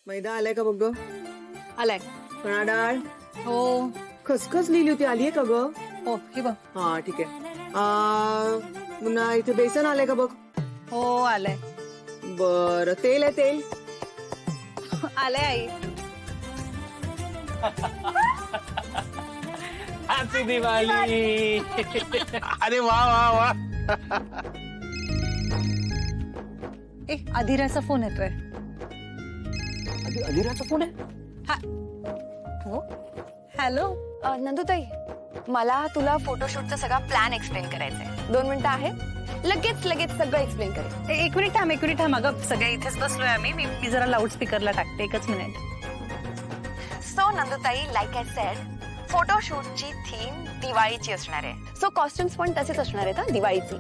मैदा आलाय का बघ ग? आलाय. चणा डाळ, हो खसखस लिहिली होती, आलीये का ग? हो ही बघ. हा ठीक आहे. पुन्हा इथे बेसन आलंय का बघ? हो आलाय. बर, तेल आहे तेल? आलाय आई. हॅपी दिवाळी. अरे वा वा वा. ए अधिराचा फोन येतोय. अधिराचा फोन आहे. हो हॅलो. नंदुताई, मला तुला फोटोशूटचा सगळा प्लॅन एक्सप्लेन करायचा आहे. 2 मिनिटं आहे? लगेच सगळं एक्सप्लेन करेल. एक मिनिट थांब अगं, सगळे इथेच बसलोय आम्ही. मी जरा लाऊड स्पीकरला टाकते, एकच मिनिट. सो नंदुताई, लाईक आय सेड, फोटोशूटची थीम दिवाळीची असणार आहे. सो कॉस्ट्युम्स पण तसेच असणार आहेत दिवाळीची.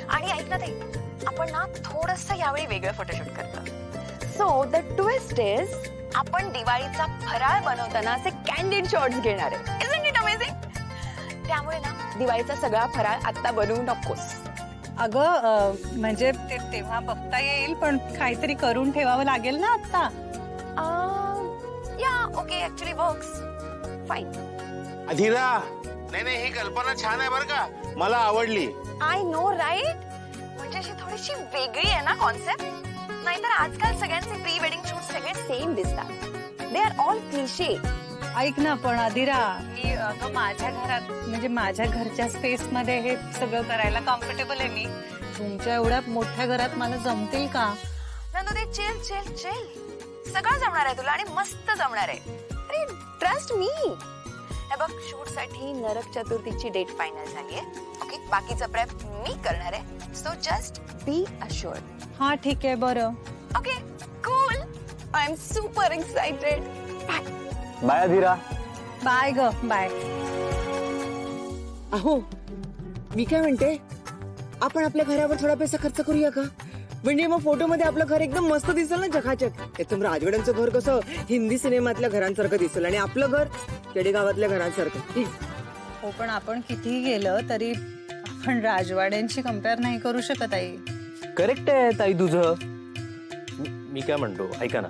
आणि ऐक ना ताई, आपण ना थोडंसं यावेळी वेगळं फोटोशूट करतो. सो द ट्विस्ट इज, आपण दिवाळीचा फराळ बनवताना असे कॅन्डिड शॉट्स घेणार आहे. Isn't it amazing? त्यामुळे ना दिवाळीचा सगळा फराळ आता बनवू नकोस. अगं म्हणजे ते तेव्हा बघता येईल, पण काहीतरी करून ठेवावं लागेल ना आता. या okay, actually works fine. Adhira, नाही ही कल्पना छान आहे बरं का, मला आवडली. आय नो राईट, म्हणजे अशी थोडीशी वेगळी आहे ना कॉन्सेप्ट. नाहीतर आजकाल सगळ्यांचे प्री वेडिंग शूट सगळे सेम दिसतात. They are all cliché. ऐक ना, पण अधिरा, मी अगं माझ्या घरात म्हणजे माझ्या घरच्या स्पेस मध्ये हे सगळं करायला कम्फर्टेबल आहे मी. तुमच्या एवढ्या मोठ्या घरात मला जमतील का? नंदू दे, चिल चिल चिल, सगळं जमणार आहे तुला आणि मस्त जमणार आहे. अरे ट्रस्ट मी. हे बघ, शूट साठी नरक चतुर्थीची डेट फायनल झाली आहे. ओके, बाकीचं प्रेप मी करणार आहे. So just be assured. हा ठीक आहे, बरं. Okay cool. I am super excited. Bye. Bye Adhira. Bye ग, बाय. अहो, मी काय म्हणते, आपण आपल्या घरावर थोडा पैसा खर्च करूया का? म्हणजे मग फोटो मध्ये आपलं घर एकदम मस्त दिसेल ना, चकाचक. एकदम राजवाड्यांचं घर कसं हिंदी सिनेमातल्या घरांसारखं दिसेल, आणि आपलं घर खेडेगावातल्या घरांसारखं. हो, पण आपण कितीही गेलं तरी आपण राजवाड्यांची कम्पेअर नाही करू शकत आई. करेक्ट आहे ताई तुझं. मी काय म्हणतो, ऐका ना,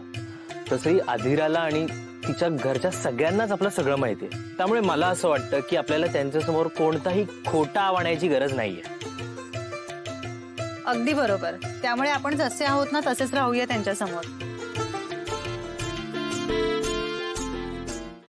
तसंही अधिराला आणि तिच्या घरच्या सगळ्यांनाच आपलं सगळं माहिती आहे. त्यामुळे मला असं वाटतं की आपल्याला त्यांच्यासमोर कोणताही खोटा आवाण्याची गरज नाहीये. अगदी बरोबर. त्यामुळे आपण जसे आहोत ना तसेच राहूया त्यांच्या समोर.